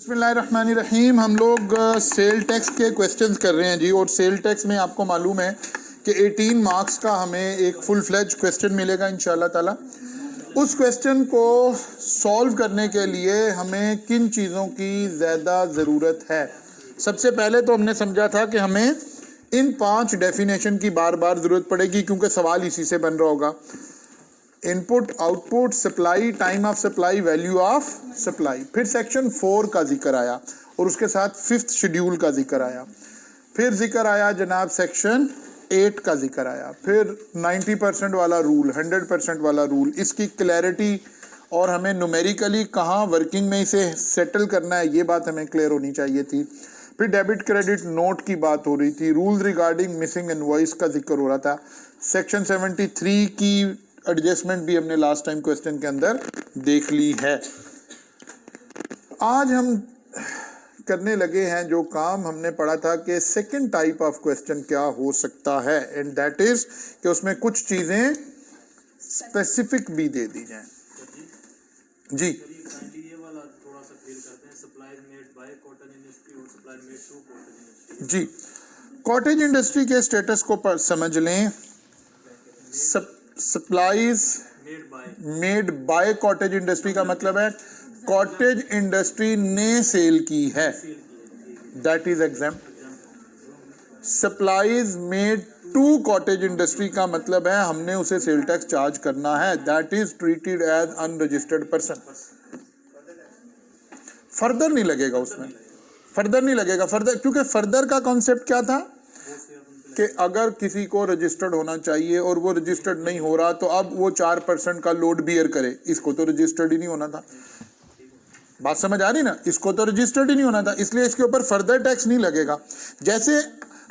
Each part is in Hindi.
बिस्मिल्लाहिर्रहमानिर्रहीम। हम लोग सेल टैक्स के क्वेश्चंस कर रहे हैं जी। और सेल टैक्स में आपको मालूम है कि 18 मार्क्स का हमें एक फुल फ्लेज क्वेश्चन मिलेगा इंशाल्लाह ताला। उस क्वेश्चन को सॉल्व करने के लिए हमें किन चीज़ों की ज़्यादा ज़रूरत है? सबसे पहले तो हमने समझा था कि हमें इन 5 डेफिनेशन की बार बार ज़रूरत पड़ेगी, क्योंकि सवाल इसी से बन रहा होगा। Input, output, supply, time of supply, value of supply. फिर सेक्शन 4 का जिक्र आया और उसके साथ 5th शेड्यूल का जिक्र आया। फिर जिक्र आया जनाब सेक्शन 8 का जिक्र आया। फिर 90% वाला रूल, 100% वाला रूल, इसकी क्लैरिटी और हमें न्यूमेरिकली कहाँ वर्किंग में इसे सेटल करना है, ये बात हमें क्लियर होनी चाहिए थी। फिर डेबिट क्रेडिट नोट की बात हो रही थी। रूल रिगार्डिंग मिसिंग इनवॉइस का जिक्र हो रहा था। सेक्शन 73 की एडजस्टमेंट भी हमने लास्ट टाइम क्वेश्चन के अंदर देख ली है। आज हम करने लगे हैं जो काम हमने पढ़ा था कि सेकंड टाइप ऑफ क्वेश्चन क्या हो सकता है, एंड दैट इज कि उसमें कुछ चीजें स्पेसिफिक भी दे दी जाएं। जी जी, कॉटेज इंडस्ट्री के स्टेटस को समझ लें। Supplies made by cottage industry का मतलब है कॉटेज इंडस्ट्री ने सेल की है, that is exempt. Supplies made to cottage industry का मतलब है हमने उसे सेल टैक्स चार्ज करना है, that is treated as unregistered person. Further नहीं लगेगा उसमें, फर्दर नहीं लगेगा। फर्दर, क्योंकि फर्दर का कॉन्सेप्ट क्या था कि अगर किसी को रजिस्टर्ड होना चाहिए और वो रजिस्टर्ड नहीं हो रहा तो अब वो 4% का लोड बियर करे। इसको तो रजिस्टर्ड ही नहीं होना था। बात समझ आ रही ना? इसको तो रजिस्टर्ड ही नहीं होना था, इसलिए इसके ऊपर फर्दर टैक्स नहीं लगेगा। जैसे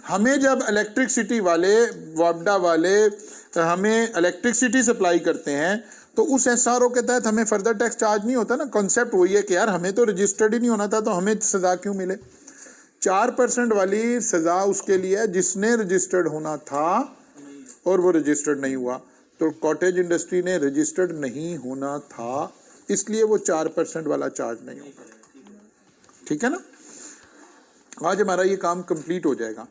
हमें जब इलेक्ट्रिसिटी वाले, वापडा वाले हमें इलेक्ट्रिसिटी सप्लाई करते हैं तो उस एसआरओ के तहत हमें फर्दर टैक्स चार्ज नहीं होता ना। कॉन्सेप्ट वही है कि यार हमें तो रजिस्टर्ड ही नहीं होना था तो हमें सजा क्यों मिले। 4% वाली सजा उसके लिए है जिसने रजिस्टर्ड होना था और वो रजिस्टर्ड नहीं हुआ। तो कॉटेज इंडस्ट्री ने रजिस्टर्ड नहीं होना था, इसलिए वो 4% वाला चार्ज नहीं होगा। ठीक है ना? आज हमारा ये काम कंप्लीट हो जाएगा।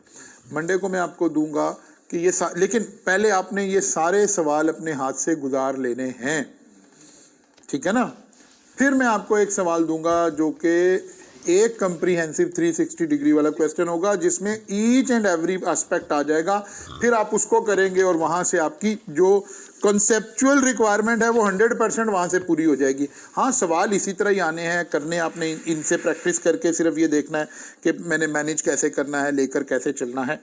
मंडे को मैं आपको दूंगा कि ये लेकिन पहले आपने ये सारे सवाल अपने हाथ से गुजार लेने हैं, ठीक है ना? फिर मैं आपको एक सवाल दूंगा जो कि एक कंप्रीहेंसिव 360 डिग्री वाला क्वेश्चन होगा जिसमें ईच एंड एवरी एस्पेक्ट आ जाएगा। फिर आप उसको करेंगे और वहां से आपकी जो कॉन्सेप्चुअल रिक्वायरमेंट है वो 100% वहां से पूरी हो जाएगी। हाँ, सवाल इसी तरह ही आने हैं, करने आपने इनसे प्रैक्टिस करके सिर्फ ये देखना है कि मैंने मैनेज कैसे करना है, लेकर कैसे चलना है।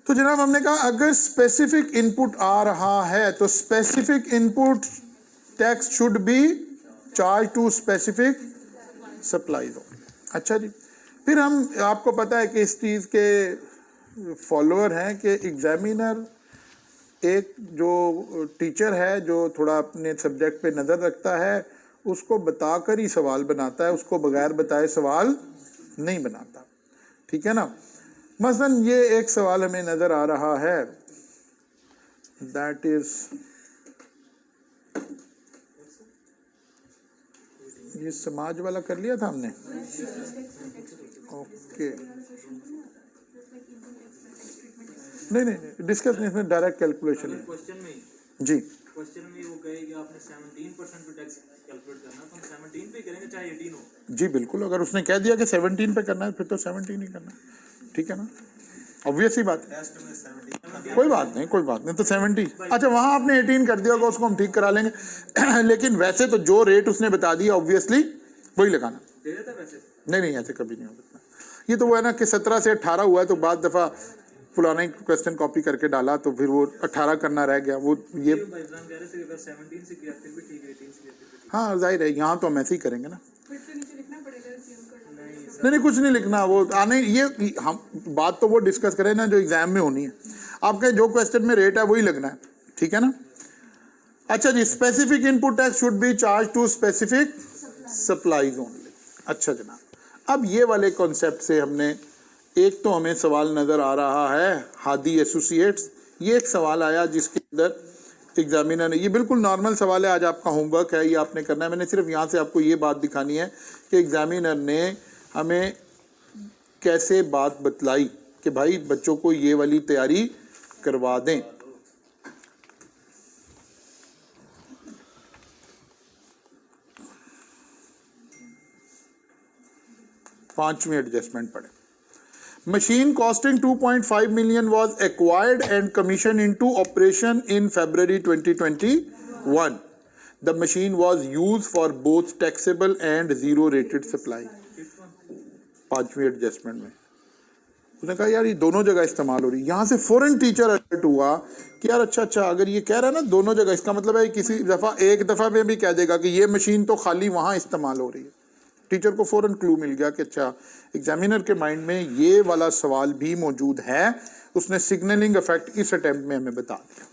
तो जनाब हमने कहा अगर स्पेसिफिक इनपुट आ रहा है तो specific input tax should be charge to specific supply दो। अच्छा जी, फिर हम, आपको पता है कि इस चीज़ के फॉलोअर हैं कि एग्जामिनर एक जो टीचर है जो थोड़ा अपने सब्जेक्ट पे नज़र रखता है उसको बताकर ही सवाल बनाता है, उसको बगैर बताए सवाल नहीं बनाता। ठीक है ना? मसलन ये एक सवाल हमें नज़र आ रहा है, दैट इज ये समाज वाला कर लिया था हमने। ओके, नहीं डिस्कस नहीं, इसमें डायरेक्ट कैलकुलेशन है जी। क्वेश्चन में वो कहेगी आपने 17% पे टैक्स कैलकुलेट करना, तो हम 17 पे करेंगे चाहे 18 हो। जी बिल्कुल, अगर उसने कह दिया कि 17 पे करना है फिर तो 17 ही करना। ठीक है ना? ऑब्वियस ही बात है। कोई बात नहीं, कोई बात नहीं, तो 70। अच्छा, वहां आपने 18 कर दिया होगा, उसको हम ठीक करा लेंगे। लेकिन वैसे तो जो रेट उसने बता दिया ऑब्वियसली वही लगाना। नहीं, ऐसे कभी नहीं हो सकता। ये तो वो है ना कि 17 से 18 हुआ है तो बाद दफा पुराना ही क्वेश्चन कॉपी करके डाला तो फिर वो 18 करना रह गया। वो ये हाँ जाहिर है, यहाँ तो हम ऐसे ही करेंगे ना। नहीं कुछ नहीं लिखना, वो आने ये हम बात तो वो डिस्कस करें ना जो एग्जाम में होनी है। आपके जो क्वेश्चन में रेट है वही लगना है। ठीक है ना? अच्छा जी, specific input tax should be charge to specific supplies only. अच्छा जनाब, अब ये वाले कॉन्सेप्ट से हमने एक तो हमें सवाल नज़र आ रहा है हादी एसोसिएट्स। ये एक सवाल आया जिसके अंदर एग्जामिनर ने, ये बिल्कुल नॉर्मल सवाल है, आज आपका होमवर्क है, ये आपने करना है। मैंने सिर्फ यहाँ से आपको ये बात दिखानी है कि एग्जामिनर ने हमें कैसे बात बतलाई कि भाई बच्चों को ये वाली तैयारी करवा दें। 5वीं एडजस्टमेंट पढ़े। Machine costing 2.5 million was acquired and commissioned into operation in February 2021. The machine was used for both taxable and zero rated supply. 5वीं एडजस्टमेंट में उसने कहा यार ये दोनों जगह इस्तेमाल हो रही है। यहाँ से फौरन टीचर अलर्ट हुआ कि यार अच्छा अगर ये कह रहा है ना दोनों जगह, इसका मतलब है किसी दफ़ा एक दफ़ा में भी कह देगा कि ये मशीन तो खाली वहाँ इस्तेमाल हो रही है। टीचर को फौरन क्लू मिल गया कि अच्छा एग्जामिनर के माइंड में ये वाला सवाल भी मौजूद है। उसने सिग्नलिंग इफेक्ट इस अटेम्प्ट में हमें बता दिया।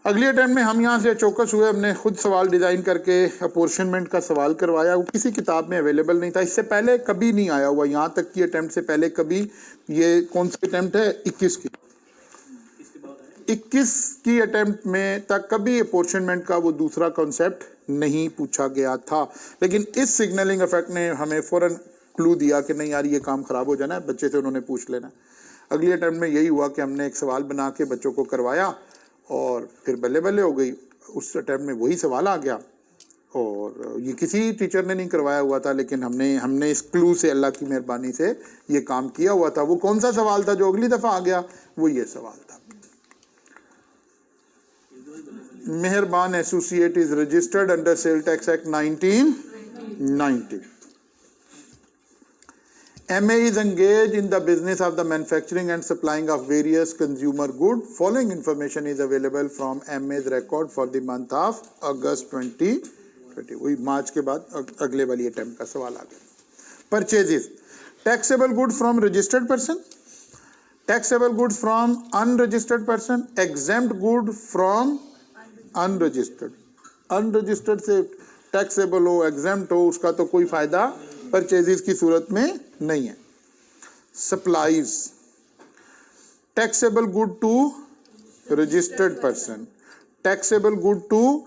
अगली अटेम्प्ट में हम यहाँ से चौकस हुए, हमने खुद सवाल डिज़ाइन करके अपोर्शनमेंट का सवाल करवाया। वो किसी किताब में अवेलेबल नहीं था, इससे पहले कभी नहीं आया हुआ। यहाँ तक की अटेम्प्ट से पहले कभी, ये कौन सी अटेम्प्ट है 21 की, 21 की अटेम्प्ट में तक कभी अपोर्शनमेंट का वो दूसरा कॉन्सेप्ट नहीं पूछा गया था। लेकिन इस सिग्नलिंग इफेक्ट ने हमें फौरन क्लू दिया कि नहीं यार ये काम खराब हो जाना है, बच्चे से उन्होंने पूछ लेना। अगली अटेम्प्ट में यही हुआ कि हमने एक सवाल बना के बच्चों को करवाया और फिर बल्ले बल्ले हो गई। उस अटेम्प्ट में वही सवाल आ गया और ये किसी टीचर ने नहीं करवाया हुआ था, लेकिन हमने इस क्लू से, अल्लाह की मेहरबानी से ये काम किया हुआ था। वो कौन सा सवाल था जो अगली दफ़ा आ गया? वो ये सवाल था। मेहरबान associate is registered under sale tax act 1990. MA is engaged in the business of the manufacturing and supplying of various consumer goods. Following information is available from MA's record for the month of August 2020. वही मार्च के बाद अगले वाली अटेम्प्ट का सवाल आ गया। Purchases, taxable goods from registered person, taxable goods from unregistered person, exempt good from unregistered से टैक्सेबल हो, एग्जेम्प्ट हो, उसका तो कोई फायदा परचेजेस की सूरत में नहीं है। Supplies, taxable good to registered person, taxable good to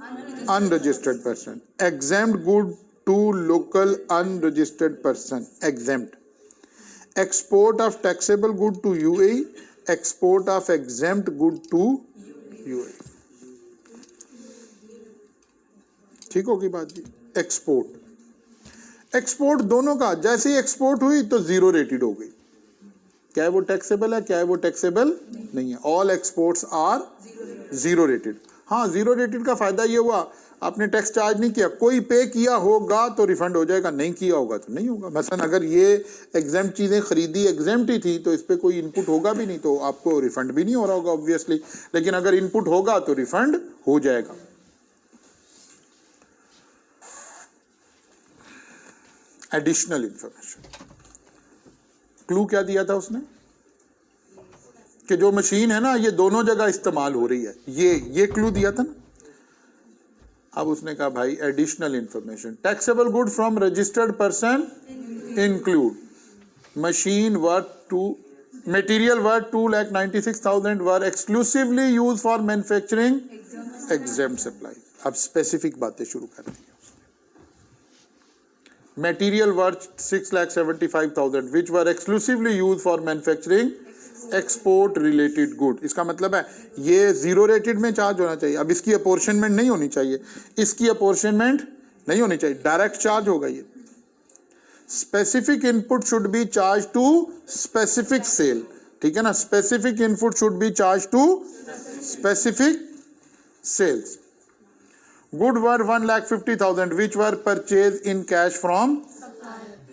unregistered person, exempt good to local unregistered person, exempt. Export of taxable good to UAE, export of exempt good to UAE. ठीक होगी बात जी। एक्सपोर्ट दोनों का, जैसे ही एक्सपोर्ट हुई तो जीरो रेटेड हो गई। क्या है वो टैक्सेबल है, क्या है वो टैक्सेबल नहीं है। All exports are zero rated. हाँ, जीरो रेटेड का फायदा ये हुआ आपने टैक्स चार्ज नहीं किया, कोई पे किया होगा तो रिफंड हो जाएगा, नहीं किया होगा तो नहीं होगा। मसलन अगर ये एग्जेम्प्ट चीज़ें खरीदी, एग्जेम्प्ट ही थी, तो इस पर कोई इनपुट होगा भी नहीं तो आपको रिफंड भी नहीं हो रहा होगा ऑब्वियसली। लेकिन अगर इनपुट होगा तो रिफंड हो जाएगा। एडिशनल इंफॉर्मेशन, क्लू क्या दिया था उसने कि जो मशीन है ना ये दोनों जगह इस्तेमाल हो रही है, ये क्लू दिया था ना। अब उसने कहा भाई additional information, taxable good from registered person include machine worth to material worth 2,96,000 were exclusively use for manufacturing exempt supply. अब स्पेसिफिक बातें शुरू कर दी। Material worth 6,75,000 which were exclusively used for manufacturing export related good। इसका मतलब है ये जीरो रेटेड में चार्ज होना चाहिए। अब इसकी अपॉर्शनमेंट नहीं होनी चाहिए, इसकी अपॉर्शनमेंट नहीं होनी चाहिए, डायरेक्ट चार्ज होगा ये। Specific input should be charge to specific sale, ठीक है ना। Specific input should be charge to specific sales. Good were 1,50,000 which were purchase in cash from,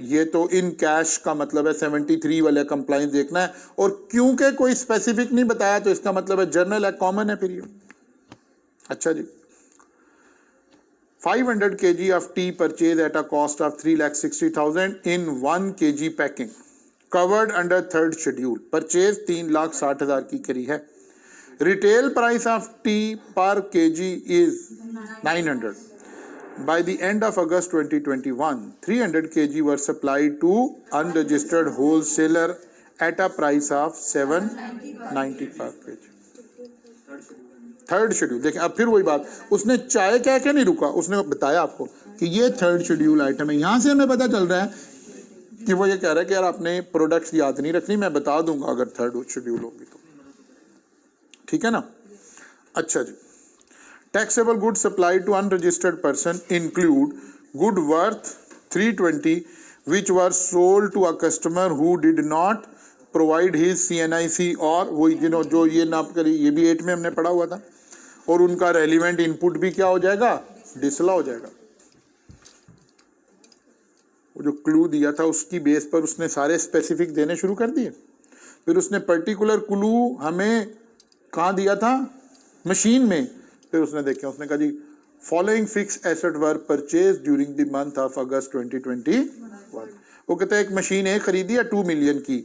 ये तो इन कैश का मतलब है 73 वाले कंप्लाइंस देखना है। और क्योंकि कोई स्पेसिफिक नहीं बताया तो इसका मतलब है जनरल है, कॉमन है फिर ये। अच्छा जी, 500 kg of T purchase at a cost of 3,60,000 in 1 kg packing covered under 3rd schedule. Purchase 3,60,000 की करी है। Retail price of tea per kg is 900. By the end of August 2021, 300 kg were supplied to unregistered wholesaler at a price of 790 per kg. Third schedule. देखें अब फिर वही बात, उसने चाय कह के नहीं रुका, उसने बताया आपको कि ये थर्ड शेड्यूल आइटम है। यहां से हमें पता चल रहा है कि वो ये कह रहा है कि यार आपने प्रोडक्ट्स याद नहीं रखनी, मैं बता दूंगा अगर थर्ड शेड्यूल होगी तो, ठीक है ना। अच्छा जी, taxable good supply to unregistered person include good worth 320 which were sold to a customer who did not provide his CNIC, और वही जो ये नाप करी, ये भी 8 में हमने पढ़ा हुआ था, और उनका रेलिवेंट इनपुट भी क्या हो जाएगा, डिसला हो जाएगा। वो जो क्लू दिया था उसकी बेस पर उसने सारे स्पेसिफिक देने शुरू कर दिए। फिर उसने पर्टिकुलर क्लू हमें कहाँ दिया था, मशीन में। फिर उसने देखा, उसने कहा जी following fix asset were purchase during the month of August 2021। वो कहता है एक मशीन है खरीदी है 2 मिलियन की,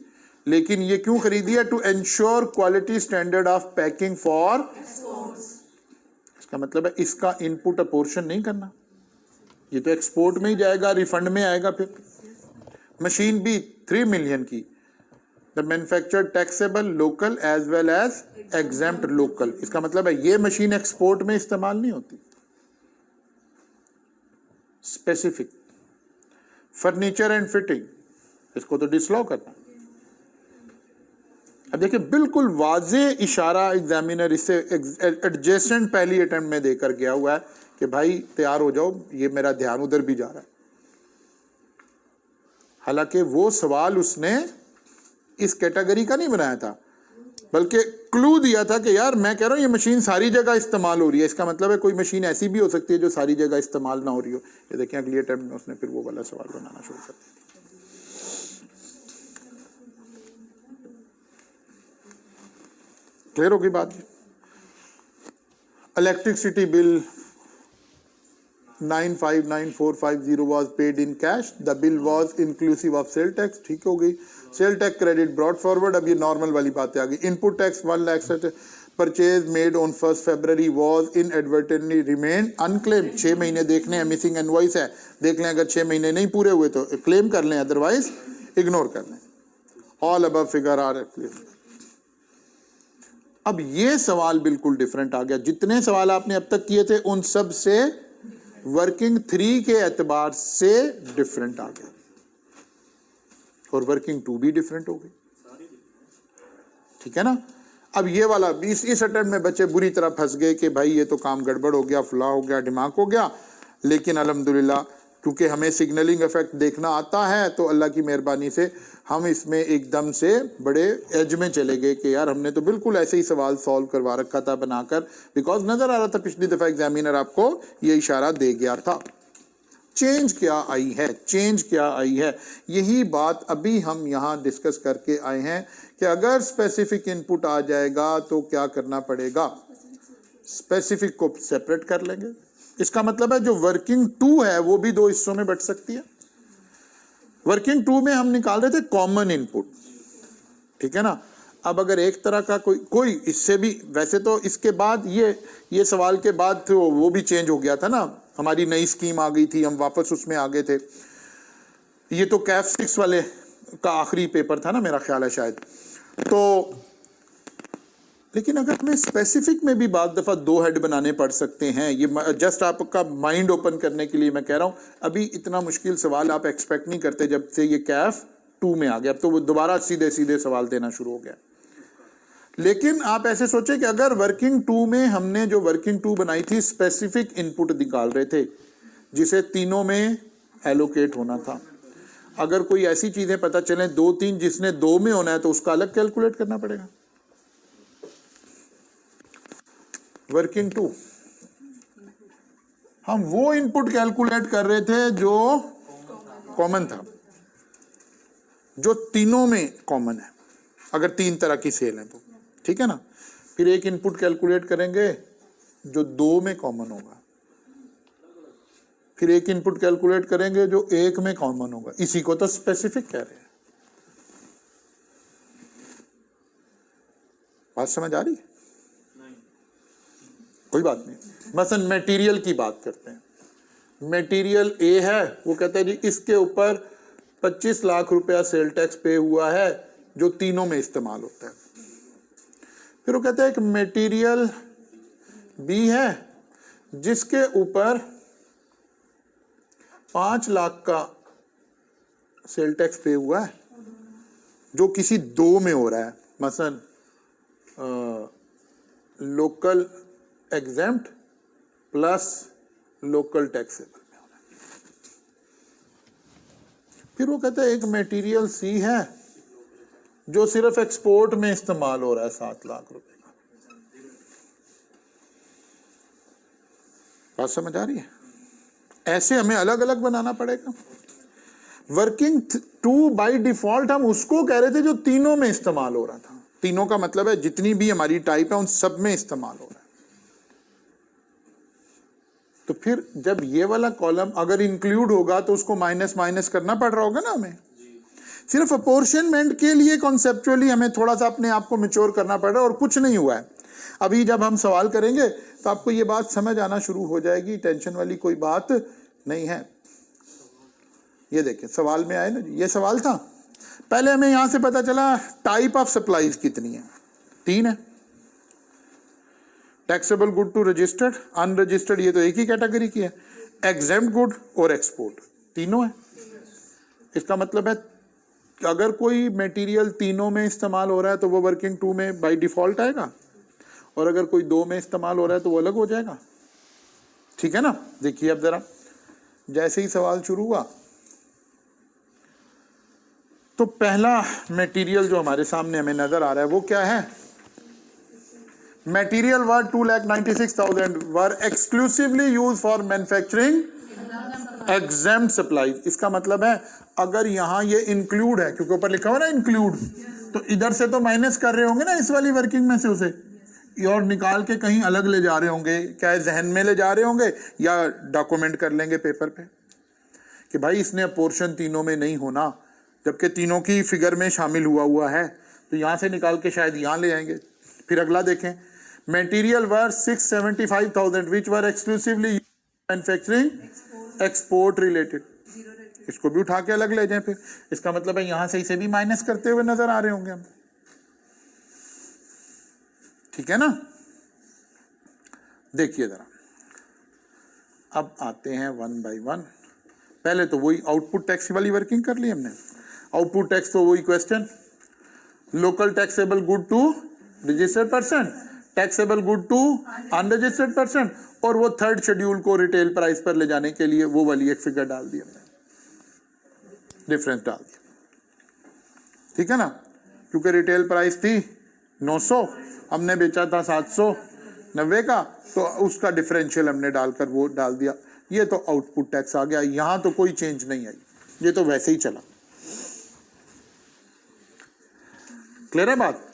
लेकिन ये क्यों खरीदी है, to ensure quality standard of packing for. इसका मतलब है इसका इनपुट अपोर्शन नहीं करना, ये तो एक्सपोर्ट में ही जाएगा, रिफंड में आएगा। फिर मशीन भी 3 मिलियन की, the manufacture taxable local as well as exempt local. इसका मतलब है ये मशीन एक्सपोर्ट में इस्तेमाल नहीं होती। स्पेसिफिक फर्नीचर एंड फिटिंग, इसको तो डिसलॉ करना। अब देखिए बिल्कुल वाजे इशारा एग्जामिनर इससे एडजेसेंट पहली अटेम्प्ट में देकर गया हुआ है कि भाई तैयार हो जाओ, ये मेरा ध्यान उधर भी जा रहा है। हालांकि वो सवाल उसने इस कैटेगरी का नहीं बनाया था, बल्कि क्लू दिया था कि यार मैं कह रहा हूं ये मशीन सारी जगह इस्तेमाल हो रही है, इसका मतलब है कोई मशीन ऐसी भी हो सकती है जो सारी जगह इस्तेमाल ना हो रही हो। ये देखें अगली अटेम्प्ट में उसने फिर वो वाला सवाल बनाना शुरू कर दिया। क्लियर होगी बात। Electricity bill 959450 was paid in cash. The bill was inclusive of sale tax. ठीक हो गई। Sale tax credit brought forward. अब ये नॉर्मल वाली बातें आ गई। Input tax 1 lakh purchase made on 1 February was inadvertently remained unclaimed। 6 महीने देखने हैं, मिसिंग इनवॉइस है, देख लें, अगर 6 महीने नहीं पूरे हुए तो क्लेम कर लें, अदरवाइज इग्नोर कर लें। All above figure are clear. अब ये सवाल बिल्कुल डिफरेंट आ गया। जितने सवाल आपने अब तक किए थे उन सब से वर्किंग 3 के एतबार से डिफरेंट आ गया, और वर्किंग 2 भी डिफरेंट हो गई, ठीक है ना। अब ये वाला इस अटेम्प्ट में बच्चे बुरी तरह फंस गए कि भाई ये तो काम गड़बड़ हो गया, फला हो गया, दिमाग हो गया। लेकिन अल्हम्दुलिल्लाह क्योंकि हमें सिग्नलिंग इफेक्ट देखना आता है, तो अल्लाह की मेहरबानी से हम इसमें एकदम से बड़े एज में चले गए कि यार हमने तो बिल्कुल ऐसे ही सवाल सॉल्व करवा रखा था बनाकर, बिकॉज नजर आ रहा था पिछली दफा एग्जामिनर आपको ये इशारा दे गया था। चेंज क्या आई है, चेंज क्या आई है, यही बात अभी हम यहाँ डिस्कस करके आए हैं कि अगर स्पेसिफिक इनपुट आ जाएगा तो क्या करना पड़ेगा। स्पेसिफिक को सेपरेट कर लेंगे। इसका मतलब है जो वर्किंग 2 है वो भी 2 हिस्सों में बट सकती है। वर्किंग 2 में हम निकाल रहे थे कॉमन इनपुट, ठीक है ना। अब अगर एक तरह का कोई इससे भी, वैसे तो इसके बाद ये सवाल के बाद तो वो भी चेंज हो गया था ना, हमारी नई स्कीम आ गई थी, हम वापस उसमें आ गए थे। ये तो कैफ 6 वाले का आखिरी पेपर था ना, मेरा ख्याल है शायद। तो लेकिन अगर हमें स्पेसिफिक में भी बाद दफ़ा 2 हेड बनाने पड़ सकते हैं, ये जस्ट आपका माइंड ओपन करने के लिए मैं कह रहा हूँ। अभी इतना मुश्किल सवाल आप एक्सपेक्ट नहीं करते जब से ये कैफ 2 में आ गया, अब तो वो दोबारा सीधे सीधे सवाल देना शुरू हो गया। लेकिन आप ऐसे सोचे कि अगर वर्किंग 2 में हमने जो वर्किंग 2 बनाई थी, स्पेसिफिक इनपुट निकाल रहे थे जिसे तीनों में एलोकेट होना था। अगर कोई ऐसी चीजें पता चले 2-3 जिसने 2 में होना है तो उसका अलग कैलकुलेट करना पड़ेगा। वर्किंग 2 हम वो इनपुट कैलकुलेट कर रहे थे जो कॉमन था, जो तीनों में कॉमन है, अगर 3 तरह की सेल है तो, ठीक है ना। फिर एक इनपुट कैलकुलेट करेंगे जो 2 में कॉमन होगा, फिर एक इनपुट कैलकुलेट करेंगे जो 1 में कॉमन होगा। इसी को तो स्पेसिफिक कह रहे हैं। बात समझ आ रही है? कोई बात नहीं। मसलन मटेरियल की बात करते हैं। मटेरियल ए है, वो कहता है जी इसके ऊपर 25 लाख रुपया सेल टैक्स पे हुआ है जो तीनों में इस्तेमाल होता है। फिर वो कहता है कि मटेरियल बी है जिसके ऊपर 5 लाख का सेल टैक्स पे हुआ है, जो किसी दो में हो रहा है, मसलन local exempt plus local taxable में हो रहा है। फिर वो कहते हैं एक मटेरियल सी है जो सिर्फ एक्सपोर्ट में इस्तेमाल हो रहा है 7 लाख रुपए का। बात समझ आ रही है? ऐसे हमें अलग अलग बनाना पड़ेगा। वर्किंग टू बाय डिफॉल्ट हम उसको कह रहे थे जो तीनों में इस्तेमाल हो रहा था। तीनों का मतलब है जितनी भी हमारी टाइप है उन सब में इस्तेमाल हो रहा है। तो फिर जब ये वाला कॉलम अगर इंक्लूड होगा तो उसको माइनस माइनस करना पड़ रहा होगा ना हमें। सिर्फ अपोर्शनमेंट के लिए कॉन्सेप्चुअली हमें थोड़ा सा अपने आप को मैच्योर करना पड़ रहा है और कुछ नहीं हुआ है। अभी जब हम सवाल करेंगे तो आपको ये बात समझ आना शुरू हो जाएगी, टेंशन वाली कोई बात नहीं है। ये देखिए सवाल में आए ना, ये सवाल था। पहले हमें यहां से पता चला टाइप ऑफ सप्लाईज कितनी है, 3 है। Taxable good to registered, unregistered ये तो एक ही कैटेगरी की है। एग्जेम्प्ट गुड और एक्सपोर्ट तीनों है। इसका मतलब है अगर कोई मटेरियल तीनों में इस्तेमाल हो रहा है तो वो वर्किंग 2 में बाय डिफॉल्ट आएगा, और अगर कोई 2 में इस्तेमाल हो रहा है तो वो अलग हो जाएगा। ठीक है ना? देखिए अब जरा, जैसे ही सवाल शुरू हुआ तो पहला मटेरियल जो हमारे सामने हमें नजर आ रहा है वो क्या है? Material were 2,96,000 were exclusively use for manufacturing exempt supply. इसका मतलब है अगर यहाँ ये इंक्लूड है, क्योंकि ऊपर लिखा हुआ ना इंक्लूड, तो इधर से तो माइनस कर रहे होंगे ना इस वाली वर्किंग में से उसे, और निकाल के कहीं अलग ले जा रहे होंगे, क्या जहन में ले जा रहे होंगे या डॉक्यूमेंट कर लेंगे पेपर पे कि भाई इसने पोर्शन तीनों में नहीं होना, जबकि तीनों की फिगर में शामिल हुआ है, तो यहाँ से निकाल के शायद यहाँ ले आएंगे। फिर अगला देखें, मटेरियल वर 675,000 विच वर एक्सक्लूसिवली मैन्युफैक्चरिंग एक्सपोर्ट रिलेटेड। इसको भी उठा के अलग ले जाएं। फिर इसका मतलब है यहाँ से इसे भी माइनस करते हुए नजर आ रहे होंगे हम। ठीक है ना? देखिए जरा, अब आते हैं 1 बाय 1। पहले तो वही आउटपुट टैक्स वाली वर्किंग कर ली हमने। आउटपुट टैक्स तो वही question, local taxable good to registered person, taxable good to unregistered person, और वो थर्ड शेड्यूल को रिटेल प्राइस पर ले जाने के लिए वो वाली एक फिगर डाल दी हमने, डिफरेंस डाल दिया। ठीक है ना? क्योंकि रिटेल प्राइस थी 900, हमने बेचा था 790 का, तो उसका डिफरेंशियल हमने डालकर वो डाल दिया। ये तो आउटपुट टैक्स आ गया। यहां तो कोई चेंज नहीं आई, ये तो वैसे ही चला। क्लियर है बात?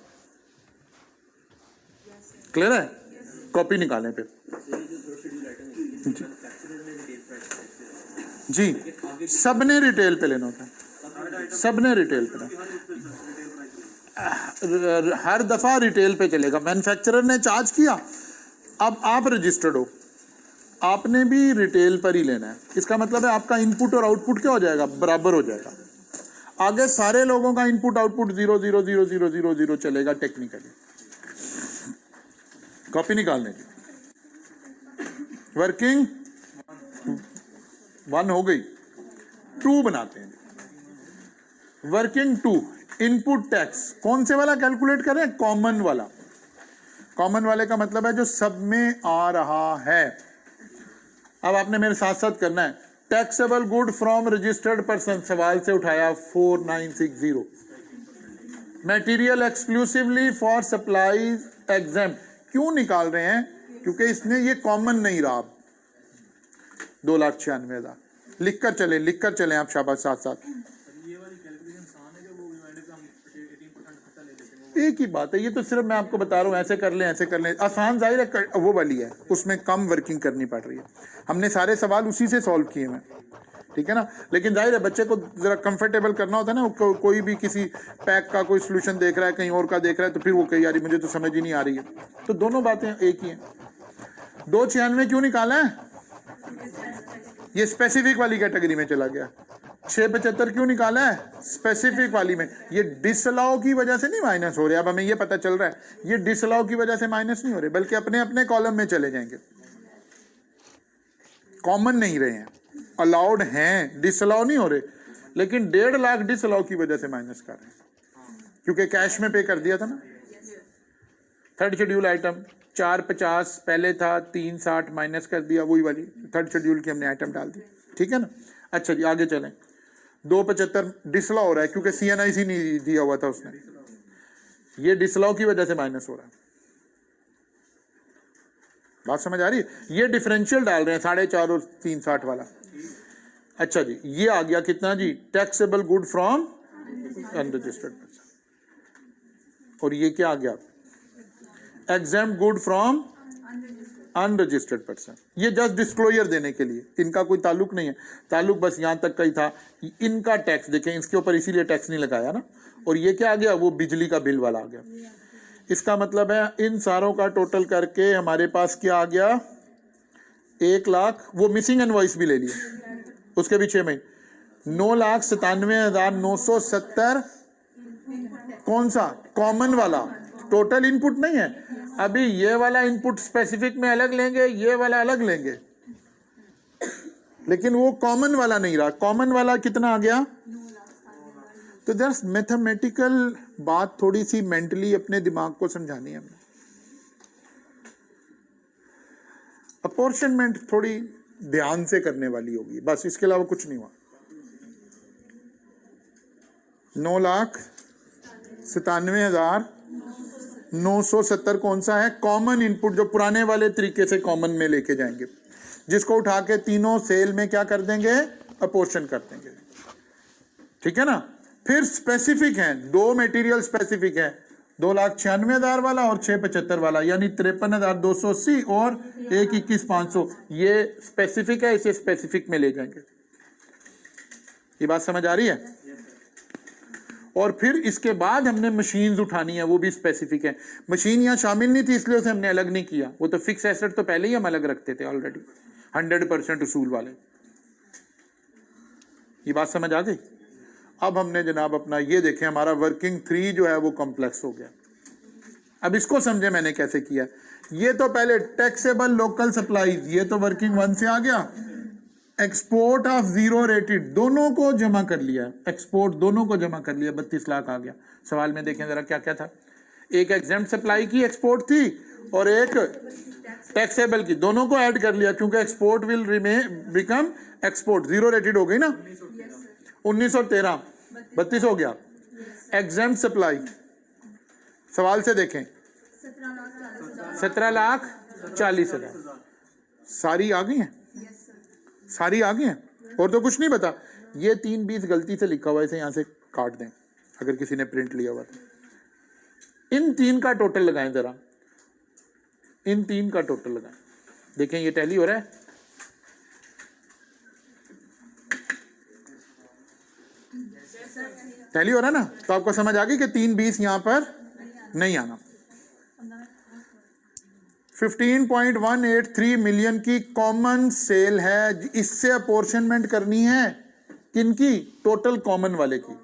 क्लियर है? कॉपी निकालें फिर। जी, सबने रिटेल पे लेना होता है, सबने रिटेल पे लेना। हर दफा रिटेल पे चलेगा। मैन्युफैक्चरर ने चार्ज किया, अब आप रजिस्टर्ड हो, आपने भी रिटेल पर ही लेना है। इसका मतलब है आपका इनपुट और आउटपुट क्या हो जाएगा? बराबर हो जाएगा। आगे सारे लोगों का इनपुट आउटपुट 0 0 0 0 0 0 चलेगा टेक्निकली। कॉपी निकालने की। वर्किंग 1 हो गई, 2 बनाते हैं। वर्किंग 2, इनपुट टैक्स कौन से वाला कैलकुलेट करें? कॉमन वाला। कॉमन वाले का मतलब है जो सब में आ रहा है। अब आपने मेरे साथ साथ करना है। Taxable good from registered person सवाल से उठाया 4960। Material exclusively for supplies exempt. क्यों निकाल रहे हैं? क्योंकि इसने ये कॉमन नहीं रहा। 2,96,000 लिख कर चले आप, शाबाश। साथ साथ एक ही बात है, ये तो सिर्फ मैं आपको बता रहा हूँ, ऐसे कर लें ऐसे कर लें। आसान जाहिर है वो वाली है, उसमें कम वर्किंग करनी पड़ रही है। हमने सारे सवाल उसी से सॉल्व किए हैं, ठीक है ना? लेकिन जाहिर है बच्चे को जरा कंफर्टेबल करना होता है ना। कोई भी किसी पैक का कोई सोल्यूशन देख रहा है, कहीं और का देख रहा है, तो फिर वो कही यार मुझे तो समझ ही नहीं आ रही है। तो दोनों बातें एक ही हैं। 296 क्यों निकाला है? ये स्पेसिफिक वाली कैटेगरी में चला गया। 675 क्यों निकाला है? स्पेसिफिक वाली में। ये डिसअलाउ की वजह से नहीं माइनस हो रहे, अब हमें ये पता चल रहा है ये डिसअलाउ की वजह से माइनस नहीं हो रहे, बल्कि अपने अपने कॉलम में चले जाएंगे, कॉमन नहीं रहे हैं, अलाउड हैं, डिसअलाउ नहीं हो रहे, लेकिन 1.5 लाख डिसअलाउ की वजह से माइनस कर रहे हैं, क्योंकि कैश में पे कर दिया था ना। थर्ड शेड्यूल आइटम 450 पहले था, 360 माइनस कर दिया, वही वाली थर्ड शेड्यूल की हमने आइटम डाल दी, ठीक है ना। अच्छा जी आगे चलें। 275 डिसअलाउ हो रहा है क्योंकि CNIC नहीं दिया हुआ था उसने, ये डिसअलाउ की वजह से माइनस हो रहा है। बात समझ आ रही है? ये डिफरेंशियल डाल रहे हैं 4.5 और 360 वाला। अच्छा जी ये आ गया कितना जी? Taxable good from unregistered person, और ये क्या आ गया? Exempt good from unregistered person. ये जस्ट डिस्क्लोजर देने के लिए, इनका कोई ताल्लुक नहीं है, ताल्लुक बस यहाँ तक का ही था। इनका टैक्स देखें, इसके ऊपर इसीलिए टैक्स नहीं लगाया ना। और ये क्या आ गया? वो बिजली का बिल वाला आ गया। इसका मतलब है इन सारों का टोटल करके हमारे पास क्या आ गया? 1 लाख, वो मिसिंग इनवॉइस भी ले लिया उसके भी 6 महीने, 9,97,970। कौन सा? कॉमन वाला, टोटल इनपुट नहीं है। अभी ये वाला इनपुट स्पेसिफिक में अलग लेंगे, ये वाला अलग लेंगे, लेकिन वो कॉमन वाला नहीं रहा। कॉमन वाला कितना आ गया? तो जस्ट मैथमेटिकल बात थोड़ी सी मेंटली अपने दिमाग को समझानी है हमने। अपॉर्शनमेंट थोड़ी ध्यान से करने वाली होगी, बस इसके अलावा कुछ नहीं हुआ। 9,97,970 कौन सा है? कॉमन इनपुट, जो पुराने वाले तरीके से कॉमन में लेके जाएंगे, जिसको उठा के तीनों सेल में क्या कर देंगे? अपोर्शन कर देंगे, ठीक है ना। फिर स्पेसिफिक हैं, 2 मटेरियल स्पेसिफिक है, 2,96,000 वाला और 675 वाला, यानी 53,280 और 1,21,500। ये स्पेसिफिक है, इसे स्पेसिफिक में ले जाएंगे। ये बात समझ आ रही है? और फिर इसके बाद हमने मशीन्स उठानी है, वो भी स्पेसिफिक है। मशीन यहाँ शामिल नहीं थी इसलिए उसे हमने अलग नहीं किया, वो तो फिक्स एसेट तो पहले ही हम अलग रखते थे ऑलरेडी, 100% उसूल वाले। ये बात समझ आ गई? अब हमने जनाब अपना ये देखें, हमारा वर्किंग 3 जो है वो कॉम्प्लेक्स हो गया। अब इसको समझे मैंने कैसे किया। ये तो पहले टैक्सेबल लोकल सप्लाईज, ये तो वर्किंग 1 से आ गया। एक्सपोर्ट ऑफ जीरो रेटेड दोनों को जमा कर लिया, एक्सपोर्ट दोनों को जमा कर लिया, 32 लाख आ गया। सवाल में देखें जरा क्या क्या था। एक एग्जेम्प्ट सप्लाई की एक्सपोर्ट थी और एक टैक्सेबल की, दोनों को ऐड कर लिया क्योंकि export will remain become export. Zero rated हो गई ना, 1913 32 हो गया। एग्जेम्प्ट सप्लाई सवाल से देखें 17,40,000 सारी आ गई हैं, सारी आ गई हैं, और तो कुछ नहीं बता। ये 320 गलती से लिखा हुआ है, इसे यहाँ से काट दें अगर किसी ने प्रिंट लिया हुआ तो। इन 3 का टोटल लगाएं जरा, इन 3 का टोटल लगाएं, देखें ये टैली हो रहा है। टैली हो रहा है ना, तो आपको समझ आ गई कि 320 यहां पर नहीं आना। 15.183 मिलियन की कॉमन सेल है, इससे अपॉर्शनमेंट करनी है किनकी? टोटल कॉमन वाले की।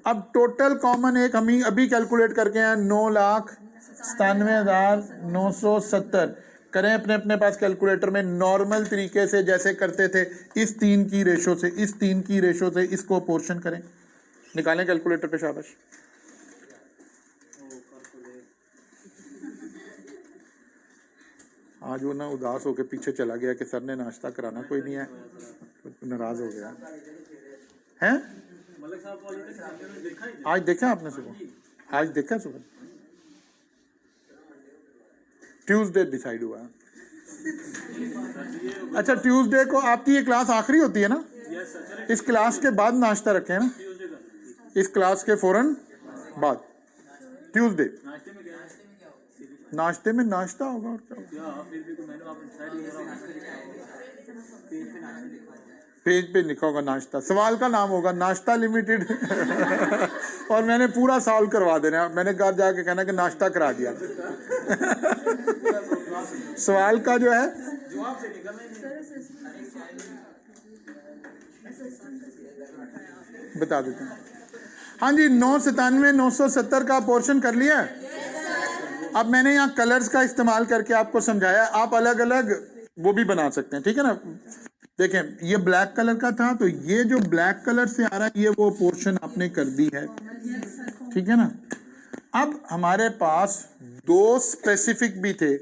अब टोटल कॉमन एक हम अभी कैलकुलेट करके हैं 9,97,970। करें अपने अपने पास कैलकुलेटर में नॉर्मल तरीके से जैसे करते थे, इस 3 की रेशो से, इस 3 की रेशो से इसको अपोर्शन करें, निकालें कैलकुलेटर पे, शाबाश। आज वो ना उदास होकर पीछे चला गया कि सर ने नाश्ता कराना कोई नहीं है, नाराज हो गया हैं। आज देखा आपने सुबह? आज देखा सुबह? ट्यूसडे डिसाइड हुआ। अच्छा ट्यूसडे को आपकी ये क्लास आखिरी होती है ना? इस क्लास के बाद नाश्ता रखें ना, इस क्लास के फौरन बाद ट्यूसडे। नाश्ते में नाश्ता होगा और क्या? पेज पे लिखा होगा नाश्ता, सवाल का नाम होगा नाश्ता लिमिटेड और मैंने पूरा सॉल्व करवा देना, मैंने घर जाके कहना कि नाश्ता करा दिया सवाल का जो है जवाब से निकलना ही नहीं। बता देते हैं। हाँ जी, 997 970 का पोर्शन कर लिया। अब मैंने यहाँ कलर्स का इस्तेमाल करके आपको समझाया, आप अलग अलग वो भी बना सकते हैं, ठीक है ना। देखें ये ब्लैक कलर का था, तो ये जो ब्लैक कलर से आ रहा है ये वो पोर्शन आपने कर दी है, ठीक है ना। अब हमारे पास दो स्पेसिफिक भी थे,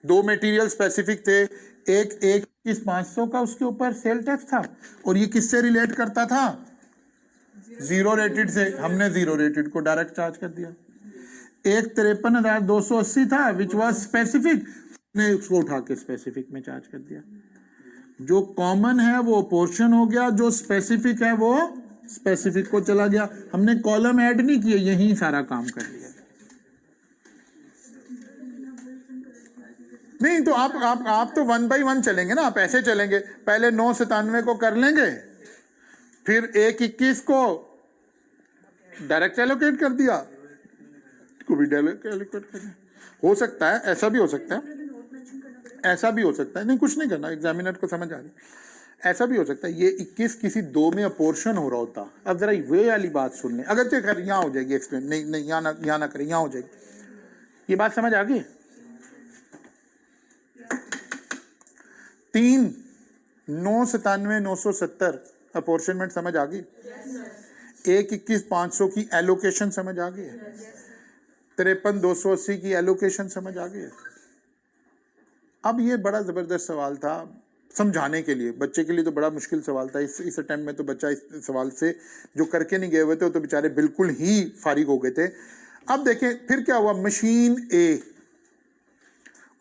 दो मटेरियल स्पेसिफिक थे। एक 21,500 का उसके ऊपर सेल टैक्स था, और ये किससे रिलेट करता था, जीरो रेटेड से। हमने जीरो रेटेड को डायरेक्ट चार्ज कर दिया। एक 53,280 था विच वाज स्पेसिफिक, ने उसको उठा के स्पेसिफिक में चार्ज कर दिया। जो कॉमन है वो पोर्शन हो गया, जो स्पेसिफिक है वो स्पेसिफिक को चला गया। हमने कॉलम ऐड नहीं किए, यही सारा काम कर लिया। नहीं तो आप तो 1 बाई 1 चलेंगे ना, आप ऐसे चलेंगे, पहले 997 को कर लेंगे, फिर 121 को डायरेक्ट एलोकेट कर दिया, को भी डायरेक्ट एलोकेट कर दिया। हो सकता है ऐसा भी हो सकता है, ऐसा भी हो सकता है, नहीं कुछ नहीं करना, एग्जामिनर को समझ आ रही। ऐसा भी हो सकता है ये 21 किसी दो में अपोर्शन हो रहा होता। अब जरा वे वाली बात सुन लें, अगर तो यहाँ हो जाएगी एक्सप्लेन, नहीं यहाँ ना करें, यहाँ हो जाएगी। ये बात समझ आ गई। 3 997 970 अपोर्शनमेंट समझ आ गई। 1 21 500 की एलोकेशन समझ आ गई। 53 280 की एलोकेशन समझ आ गई। अब ये बड़ा जबरदस्त सवाल था समझाने के लिए, बच्चे के लिए तो बड़ा मुश्किल सवाल था। इस अटेम्प्ट में तो बच्चा इस सवाल से जो करके नहीं गए हुए थे वो तो बेचारे बिल्कुल ही फारिग हो गए थे। अब देखें फिर क्या हुआ, मशीन ए,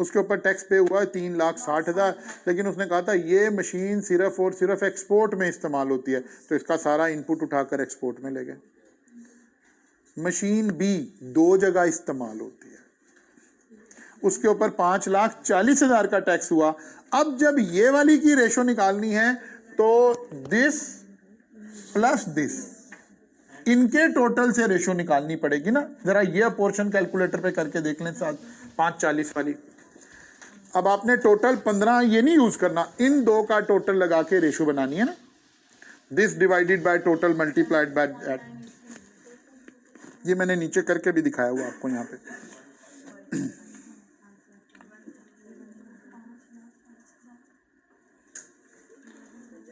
उसके ऊपर टैक्स पे हुआ 3,60,000, लेकिन उसने कहा था ये मशीन सिर्फ और सिर्फ एक्सपोर्ट में इस्तेमाल होती है, तो इसका सारा इनपुट उठाकर एक्सपोर्ट में ले गए। मशीन बी 2 जगह इस्तेमाल होती है, उसके ऊपर 5,40,000 का टैक्स हुआ। अब जब ये वाली की रेशो निकालनी है तो दिस प्लस दिस, इनके टोटल से रेशो निकालनी पड़ेगी ना। जरा ये पोर्शन कैलकुलेटर पे करके देख लें, साथ 540 वाली। अब आपने टोटल 15 ये नहीं यूज करना, इन दो का टोटल लगा के रेशो बनानी है ना। This divided by total multiplied by that. ये मैंने नीचे करके भी दिखाया हुआ आपको यहाँ पे।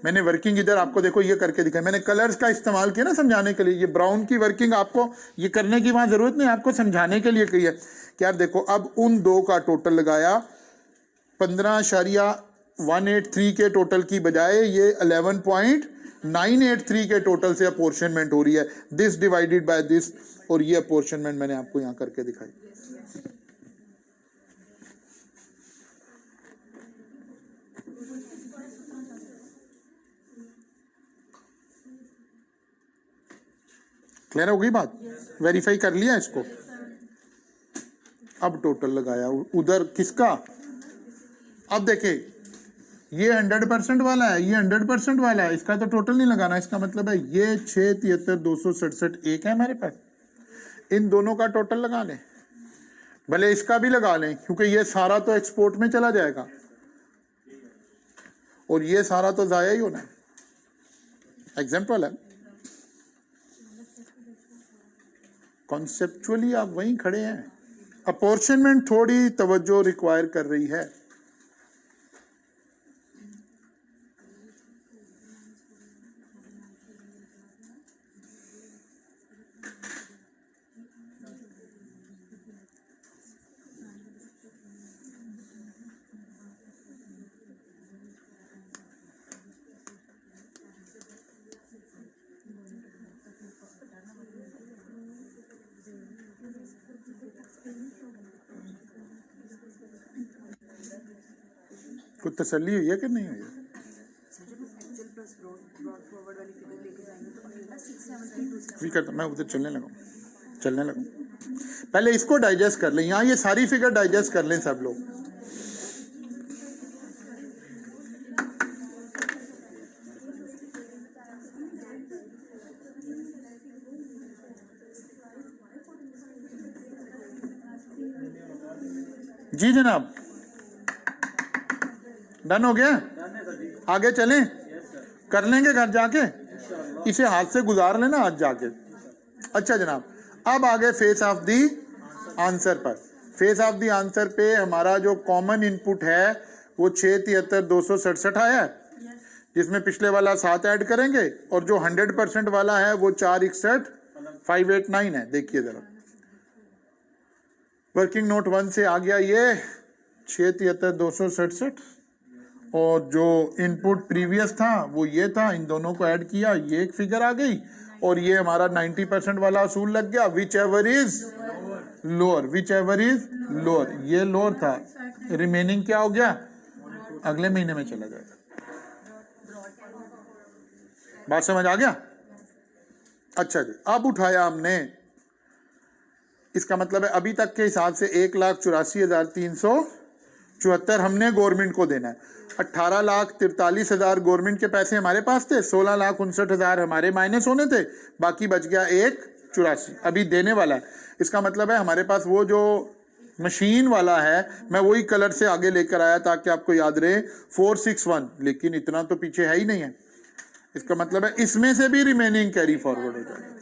मैंने वर्किंग इधर आपको देखो ये करके दिखाई, मैंने कलर्स का इस्तेमाल किया ना समझाने के लिए। ये ब्राउन की वर्किंग आपको ये करने की वहां जरूरत नहीं, आपको समझाने के लिए कही है कि यार देखो अब उन दो का टोटल लगाया, 15,183 के टोटल की बजाय ये 11.983 के टोटल से अपोर्शनमेंट हो रही है। दिस डिवाइडेड बाय दिस, और ये अपोर्शनमेंट मैंने आपको यहाँ करके दिखाई। क्लियर हो गई बात, वेरीफाई कर लिया इसको। अब टोटल लगाया उधर किसका, अब देखे ये 100% वाला है, ये 100% वाला है, इसका तो टोटल नहीं लगाना। इसका मतलब है ये 6,73,267 एक है हमारे पास, इन दोनों का टोटल लगा लें, भले इसका भी लगा लें क्योंकि ये सारा तो एक्सपोर्ट में चला जाएगा और ये सारा तो जाया ही होना है। एग्जाम्पल है, कॉन्सेप्चुअली आप वहीं खड़े हैं। अपोर्शनमेंट थोड़ी तवज्जो रिक्वायर कर रही है। कुछ तसल्ली हुई है कि नहीं हुई है? करता मैं उधर चलने लगा। पहले इसको डाइजेस्ट कर लें, यहाँ ये सारी फिगर डाइजेस्ट कर लें सब लोग। जी जनाब, डन हो गया, आगे चलें, कर लेंगे घर जाके। इसे हाथ से गुजार लेना आज जाके। अच्छा जनाब, अब आगे फेस ऑफ दी आंसर पर। फेस ऑफ दी आंसर पे हमारा जो कॉमन इनपुट है वो 673,267 आया है, जिसमें पिछले वाला 7 ऐड करेंगे और जो 100% वाला है वो 461,589 है। देखिए जरा, वर्किंग नोट 1 से आ गया ये 673,267 और जो इनपुट प्रीवियस था वो ये था, इन दोनों को ऐड किया, ये एक फिगर आ गई और ये हमारा 90% वाला असूल लग गया, which ever is lower, which ever is lower, ये लोअर था, रिमेनिंग क्या हो गया, अगले महीने में चला जाएगा। बात समझ आ गया? अच्छा जी, अब उठाया हमने, इसका मतलब है अभी तक के हिसाब से 1,84,374 हमने गवर्नमेंट को देना है। 18,43,000 गवर्नमेंट के पैसे हमारे पास थे, 16,59,000 हमारे माइनस होने थे, बाकी बच गया 1,84 अभी देने वाला है। इसका मतलब है हमारे पास वो जो मशीन वाला है, मैं वही कलर से आगे लेकर आया ताकि आपको याद रहे, 461, लेकिन इतना तो पीछे है ही नहीं है। इसका मतलब है इसमें से भी रिमेनिंग कैरी फॉरवर्ड हो जाएगा।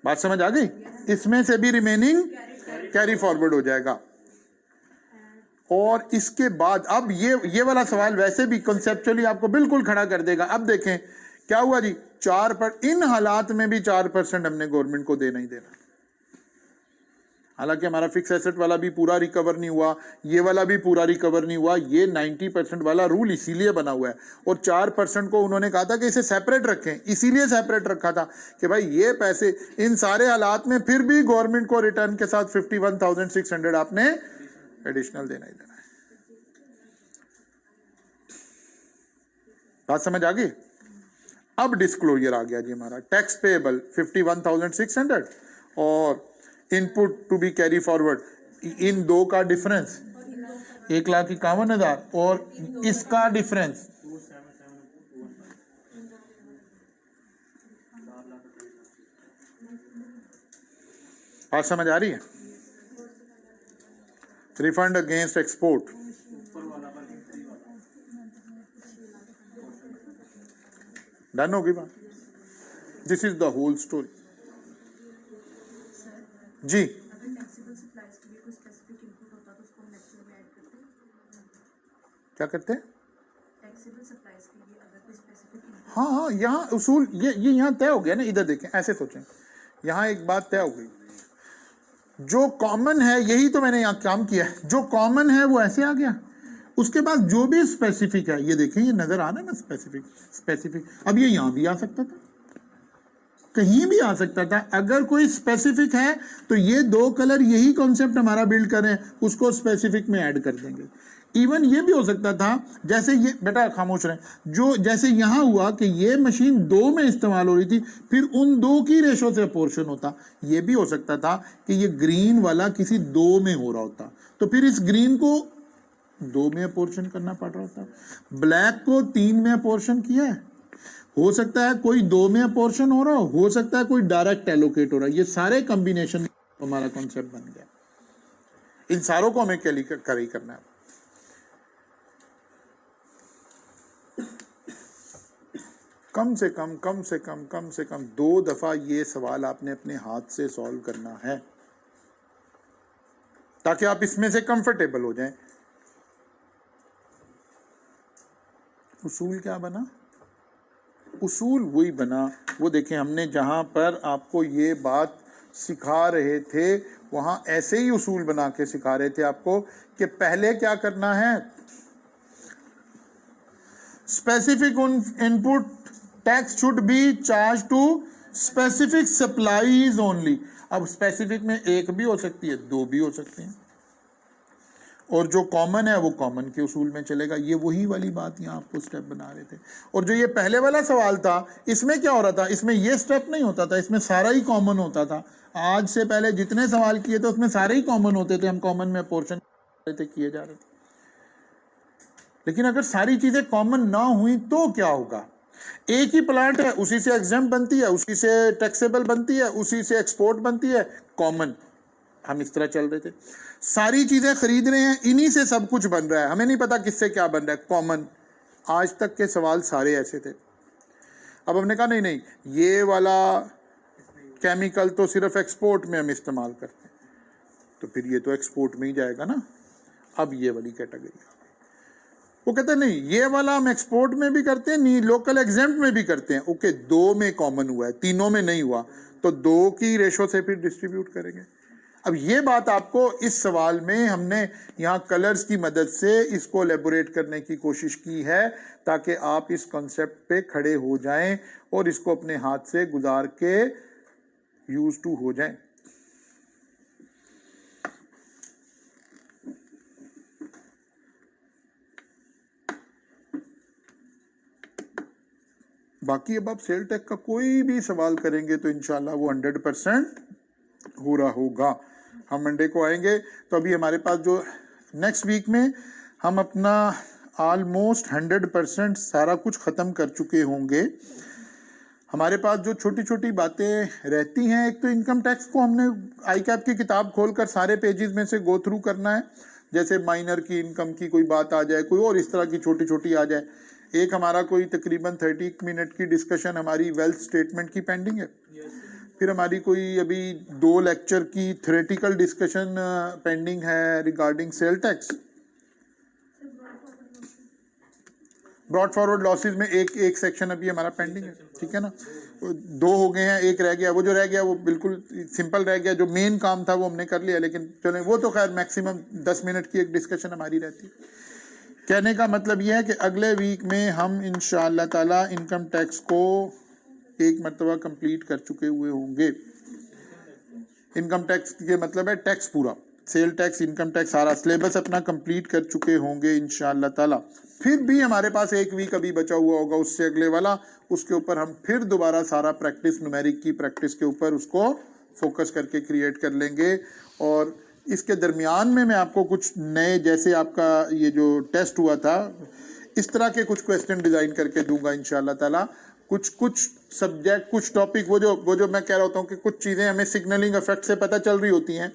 बात समझ आ गई? इसमें से भी रिमेनिंग कैरी फॉरवर्ड हो जाएगा। और इसके बाद अब ये वाला सवाल वैसे भी कॉन्सेप्चुअली आपको बिल्कुल खड़ा कर देगा। अब देखें क्या हुआ जी, 4% इन हालात में भी 4% हमने गवर्नमेंट को देना ही देना। हालांकि हमारा फिक्स एसेट वाला भी पूरा रिकवर नहीं हुआ, ये वाला भी पूरा रिकवर नहीं हुआ, ये 90% वाला रूल इसीलिए बना हुआ है। और 4% को उन्होंने कहा था कि इसे सेपरेट रखें, इसीलिए सेपरेट रखा था कि भाई ये पैसे इन सारे हालात में फिर भी गवर्नमेंट को रिटर्न के साथ 51,600 आपने एडिशनल देना ही देना है। बात समझ आ गई? अब डिस्क्लोजर आ गया जी हमारा, टैक्स पेएबल 51,600 और input to be carry forward, इन दो का डिफरेंस 1,51,000 और इसका डिफरेंस 4,00,000। बात समझ आ रही है? रिफंड अगेंस्ट एक्सपोर्ट, डन होगी बात। This is the whole story जी। क्या करते हैं? हाँ, यहाँ उसूल ये यहाँ तय हो गया ना। इधर देखें, ऐसे सोचें, यहाँ एक बात तय हो गई, जो कॉमन है यही तो मैंने यहाँ काम किया है, जो कॉमन है वो ऐसे आ गया, उसके बाद जो भी स्पेसिफिक है, ये देखें, ये नजर आ रहा है ना, स्पेसिफिक। अब ये यहाँ भी आ सकता था, कहीं भी आ सकता था। अगर कोई स्पेसिफिक है तो ये दो कलर यही कॉन्सेप्ट हमारा बिल्ड करें, उसको स्पेसिफिक में ऐड कर देंगे। इवन ये भी हो सकता था, जैसे ये, बेटा खामोश रहे, जो जैसे यहाँ हुआ कि ये मशीन 2 में इस्तेमाल हो रही थी, फिर उन 2 की रेशो से पोर्शन होता। ये भी हो सकता था कि ये ग्रीन वाला किसी 2 में हो रहा होता, तो फिर इस ग्रीन को 2 में पोर्शन करना पड़ रहा होता, ब्लैक को 3 में पोर्शन किया है। हो सकता है कोई 2 में पोर्शन हो रहा हो सकता है कोई डायरेक्ट एलोकेट हो रहा है। ये सारे कॉम्बिनेशन हमारा कॉन्सेप्ट बन गया। इन सारों को हमें कैरी करना है। कम से कम 2 दफा ये सवाल आपने अपने हाथ से सॉल्व करना है, ताकि आप इसमें से कंफर्टेबल हो जाएं। उसूल क्या बना? उसूल वही बना, वो देखें, हमने जहां पर आपको ये बात सिखा रहे थे वहां ऐसे ही उसूल बना के सिखा रहे थे आपको कि पहले क्या करना है, specific input tax should be charge to specific supplies only. अब स्पेसिफिक में 1 भी हो सकती है, 2 भी हो सकते हैं, और जो कॉमन है वो कॉमन के उसूल में चलेगा। ये वही वाली बात यहाँ आपको स्टेप बना रहे थे। और जो ये पहले वाला सवाल था, इसमें क्या हो रहा था, इसमें ये स्टेप नहीं होता था, इसमें सारा ही कॉमन होता था। आज से पहले जितने सवाल किए थे उसमें सारे ही कॉमन होते थे, हम कॉमन में पोर्शन किए जा रहे थे। लेकिन अगर सारी चीजें कॉमन ना हुई तो क्या होगा? एक ही प्लांट है, उसी से एग्जाम बनती है, उसी से टैक्सेबल बनती है, उसी से एक्सपोर्ट बनती है, कॉमन। हम इस तरह चल रहे थे, सारी चीजें खरीद रहे हैं, इन्हीं से सब कुछ बन रहा है, हमें नहीं पता किससे क्या बन रहा है, कॉमन। आज तक के सवाल सारे ऐसे थे। अब हमने कहा नहीं नहीं, ये वाला केमिकल तो सिर्फ एक्सपोर्ट में हम इस्तेमाल करते हैं, तो फिर ये तो एक्सपोर्ट में ही जाएगा ना। अब ये वाली कैटेगरी, वो कहते हैं नहीं ये वाला हम एक्सपोर्ट में भी करते हैं, नहीं लोकल एग्जेम्प्ट में भी करते हैं। ओके, 2 में कॉमन हुआ है, 3 में नहीं हुआ, तो 2 की रेशो से फिर डिस्ट्रीब्यूट करेंगे। अब ये बात आपको इस सवाल में हमने यहाँ कलर्स की मदद से इसको एलेबोरेट करने की कोशिश की है, ताकि आप इस कॉन्सेप्ट पे खड़े हो जाएं और इसको अपने हाथ से गुजार के यूज टू हो जाएं। बाकी अब आप सेल टेक का कोई भी सवाल करेंगे तो इंशाल्लाह वो 100% हो रहा होगा। हम मंडे को आएंगे, तो अभी हमारे पास जो नेक्स्ट वीक में हम अपना ऑलमोस्ट 100% सारा कुछ ख़त्म कर चुके होंगे। हमारे पास जो छोटी छोटी बातें रहती हैं, एक तो इनकम टैक्स को हमने आई कैप की किताब खोलकर सारे पेजेस में से गो थ्रू करना है, जैसे माइनर की इनकम की कोई बात आ जाए, कोई और इस तरह की छोटी छोटी आ जाए। एक हमारा कोई तकरीबन 30 मिनट की डिस्कशन हमारी वेल्थ स्टेटमेंट की पेंडिंग है। फिर हमारी कोई अभी 2 लेक्चर की थ्योरेटिकल डिस्कशन पेंडिंग है regarding sale tax. Brought forward losses में एक सेक्शन अभी हमारा पेंडिंग है, ठीक है ना। 2 हो गए हैं, एक रह गया। वो जो रह गया वो बिल्कुल सिंपल रह गया, जो मेन काम था वो हमने कर लिया, लेकिन चलें वो तो खैर मैक्सिमम 10 मिनट की एक डिस्कशन हमारी रहती है। कहने का मतलब यह है कि अगले वीक में हम इंशाअल्लाह ताला इनकम टैक्स को एक मरतबा कंप्लीट कर चुके हुए होंगे। इनकम टैक्स के मतलब है टैक्स पूरा, सेल टैक्स, इनकम टैक्स, सारा सिलेबस अपना कंप्लीट कर चुके होंगे इंशाअल्लाह ताला। फिर भी हमारे पास एक वीक अभी बचा हुआ होगा, उससे अगले वाला, उसके ऊपर हम फिर दोबारा सारा प्रैक्टिस, न्यूमेरिक की प्रैक्टिस के ऊपर उसको फोकस करके क्रिएट कर लेंगे। और इसके दरमियान में मैं आपको कुछ नए, जैसे आपका ये जो टेस्ट हुआ था, इस तरह के कुछ क्वेश्चन डिज़ाइन करके दूंगा इंशाअल्लाह ताला। कुछ सब्जेक्ट, कुछ टॉपिक, वो जो मैं कह रहा होता हूँ कि कुछ चीज़ें हमें सिग्नलिंग इफेक्ट से पता चल रही होती हैं,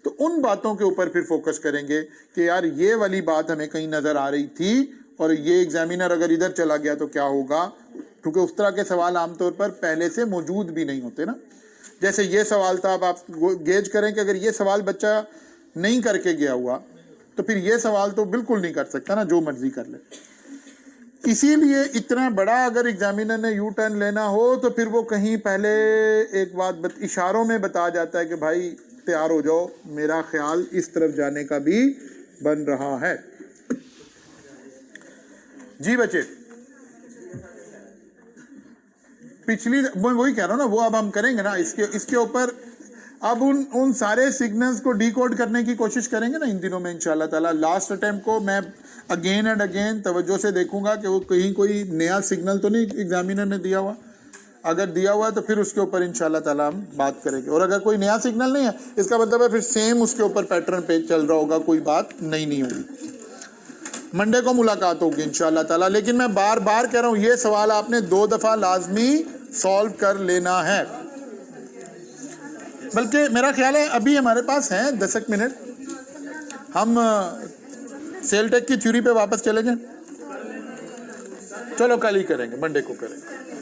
तो उन बातों के ऊपर फिर फोकस करेंगे कि यार ये वाली बात हमें कहीं नज़र आ रही थी और ये एग्जामिनर अगर इधर चला गया तो क्या होगा, क्योंकि उस तरह के सवाल आमतौर पर पहले से मौजूद भी नहीं होते ना। जैसे ये सवाल था, अब आप गेज करें कि अगर ये सवाल बच्चा नहीं करके गया हुआ तो फिर ये सवाल तो बिल्कुल नहीं कर सकता ना, जो मर्जी कर ले। इसीलिए इतना बड़ा अगर एग्जामिनर ने यू टर्न लेना हो तो फिर वो कहीं पहले एक बात इशारों में बता जाता है कि भाई तैयार हो जाओ, मेरा ख्याल इस तरफ जाने का भी बन रहा है। जी बच्चे, पिछली वही कह रहा हूँ ना, वो अब हम करेंगे ना इसके ऊपर। अब उन सारे सिग्नल्स को डिकोड करने की कोशिश करेंगे ना इन दिनों में इंशाल्लाह ताला। लास्ट अटेम्प्ट को मैं अगेन एंड अगेन तवज्जो से देखूंगा कि वो कहीं कोई नया सिग्नल तो नहीं एग्जामिनर ने दिया हुआ। अगर दिया हुआ है तो फिर उसके ऊपर इंशाल्लाह ताला हम बात करेंगे, और अगर कोई नया सिग्नल नहीं है, इसका मतलब है फिर सेम उसके ऊपर पैटर्न पे चल रहा होगा, कोई बात नहीं होगी। मंडे को मुलाकात होगी इंशाल्लाह ताला। लेकिन मैं बार बार कह रहा हूँ, ये सवाल आपने 2 दफ़ा लाजमी सॉल्व कर लेना है। बल्कि मेरा ख्याल है अभी हमारे पास हैं 10 मिनट, हम सेल टेक की थ्योरी पे वापस चले जाएं। चलो कल ही करेंगे, मंडे को करेंगे।